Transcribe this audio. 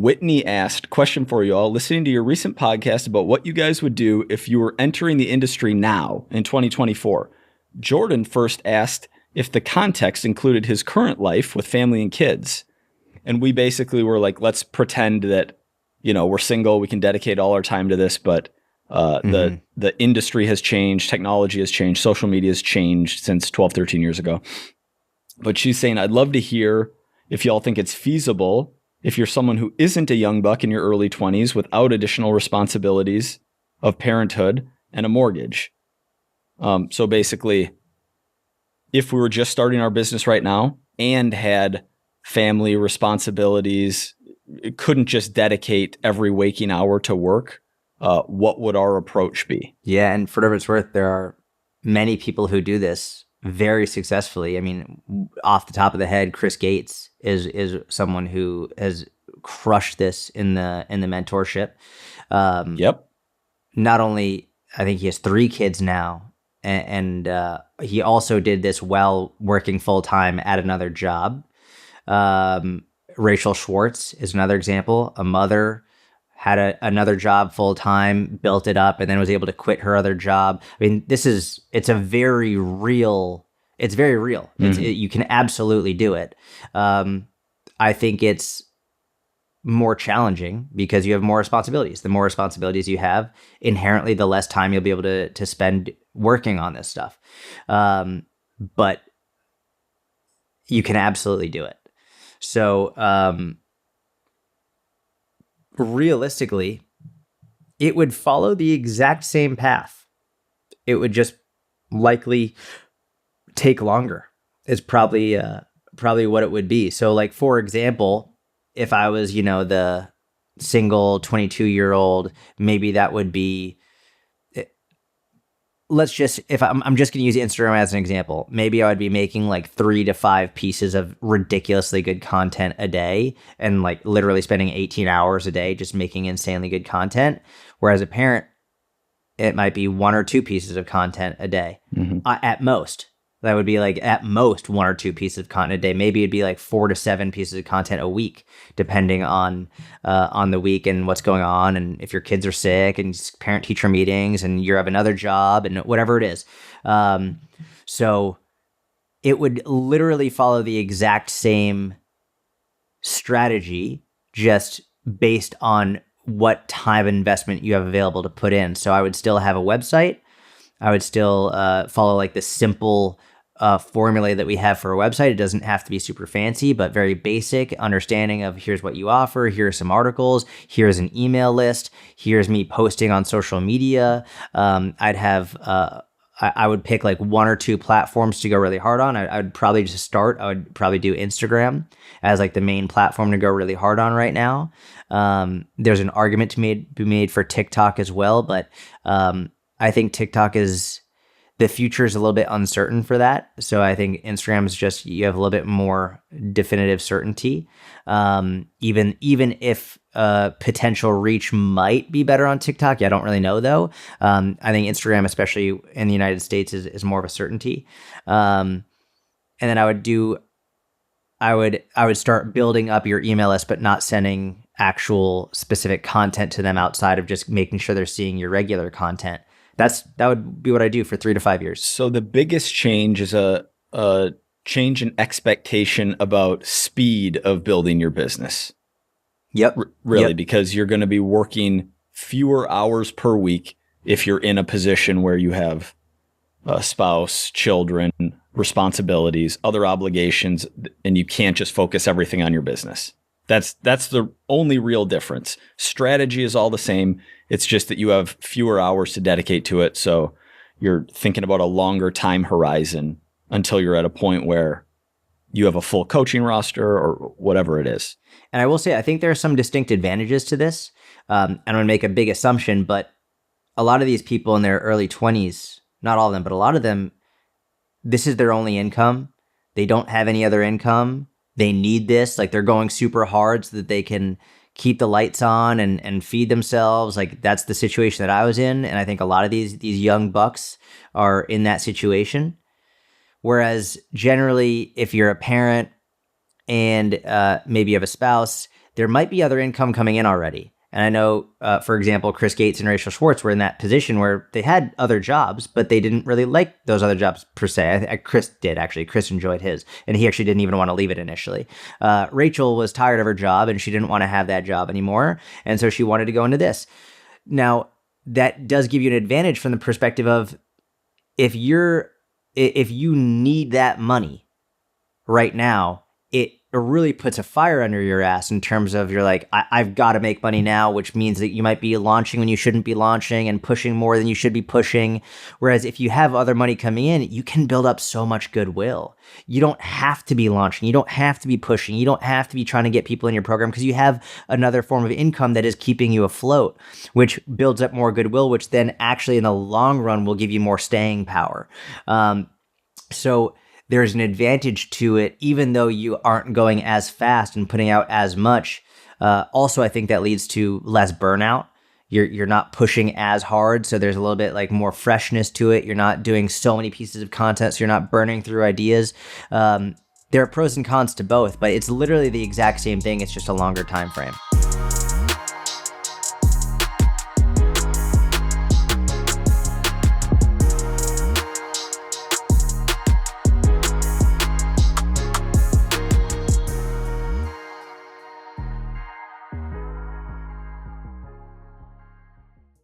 Whitney asked, question for you all, listening to your recent podcast about what you guys would do if you were entering the industry now in 2024. Jordan first asked if the context included his current life with family and kids. And we basically were like, let's pretend that, we're single, we can dedicate all our time to this, but the industry has changed, technology has changed, social media has changed since 12, 13 years ago. But she's saying, I'd love to hear if y'all think it's feasible if you're someone who isn't a young buck in your early 20s without additional responsibilities of parenthood and a mortgage. So basically, if we were just starting our business right now and had family responsibilities, couldn't just dedicate every waking hour to work, what would our approach be? Yeah, and for whatever it's worth, there are many people who do this very successfully. I mean, off the top of the head, Chris Gates is someone who has crushed this in the mentorship. Yep. Not only, I think he has 3 kids now, and he also did this while working full time at another job. Rachel Schwartz is another example. A mother, had another job full time, built it up, and then was able to quit her other job. I mean, it's very real. Mm-hmm. You can absolutely do it. I think it's more challenging because you have more responsibilities. The more responsibilities you have, inherently, the less time you'll be able to spend working on this stuff. But you can absolutely do it. So, realistically, it would follow the exact same path. It would just likely take longer. It's probably what it would be. So, like, for example, if I was, the single 22-year-old, maybe that would be, if I'm just going to use Instagram as an example, maybe I would be making like 3 to 5 pieces of ridiculously good content a day and like literally spending 18 hours a day just making insanely good content. Whereas a parent, it might be 1 or 2 pieces of content a day at most. That would be like at most 1 or 2 pieces of content a day. Maybe it'd be like 4 to 7 pieces of content a week, depending on the week and what's going on, and if your kids are sick, and parent-teacher meetings, and you have another job, and whatever it is. So it would literally follow the exact same strategy, just based on what time investment you have available to put in. So I would still have a website. I would still follow like the simple formula that we have for a website. It doesn't have to be super fancy, but very basic understanding of here's what you offer, here's some articles, here's an email list, here's me posting on social media. I'd have, I would pick like 1 or 2 platforms to go really hard on. I would probably just start, I would probably do Instagram as like the main platform to go really hard on right now. There's an argument to be made for TikTok as well, but I think TikTok the future is a little bit uncertain for that. So I think Instagram is just, you have a little bit more definitive certainty. Even if potential reach might be better on TikTok. I don't really know though. I think Instagram, especially in the United States, is more of a certainty. And then I would start building up your email list, but not sending actual specific content to them outside of just making sure they're seeing your regular content. That would be what I do for 3 to 5 years. So the biggest change is a change in expectation about speed of building your business. Yep. Really, because you're going to be working fewer hours per week if you're in a position where you have a spouse, children, responsibilities, other obligations, and you can't just focus everything on your business. That's the only real difference. Strategy is all the same. It's just that you have fewer hours to dedicate to it. So you're thinking about a longer time horizon until you're at a point where you have a full coaching roster or whatever it is. And I will say, I think there are some distinct advantages to this. I'm going to make a big assumption, but a lot of these people in their early 20s, not all of them, but a lot of them, this is their only income. They don't have any other income. They need this, like they're going super hard so that they can keep the lights on and feed themselves. Like that's the situation that I was in. And I think a lot of these young bucks are in that situation. Whereas generally, if you're a parent and maybe you have a spouse, there might be other income coming in already. And I know, for example, Chris Gates and Rachel Schwartz were in that position where they had other jobs, but they didn't really like those other jobs per se. Chris did, actually. Chris enjoyed his, and he actually didn't even want to leave it initially. Rachel was tired of her job, and she didn't want to have that job anymore, and so she wanted to go into this. Now, that does give you an advantage from the perspective of if you need that money right now, it really puts a fire under your ass in terms of you're like, I've got to make money now, which means that you might be launching when you shouldn't be launching and pushing more than you should be pushing. Whereas if you have other money coming in, you can build up so much goodwill. You don't have to be launching. You don't have to be pushing. You don't have to be trying to get people in your program because you have another form of income that is keeping you afloat, which builds up more goodwill, which then actually in the long run will give you more staying power. So there's an advantage to it, even though you aren't going as fast and putting out as much. Also, I think that leads to less burnout. You're not pushing as hard, so there's a little bit like more freshness to it. You're not doing so many pieces of content, so you're not burning through ideas. There are pros and cons to both, but it's literally the exact same thing. It's just a longer time frame.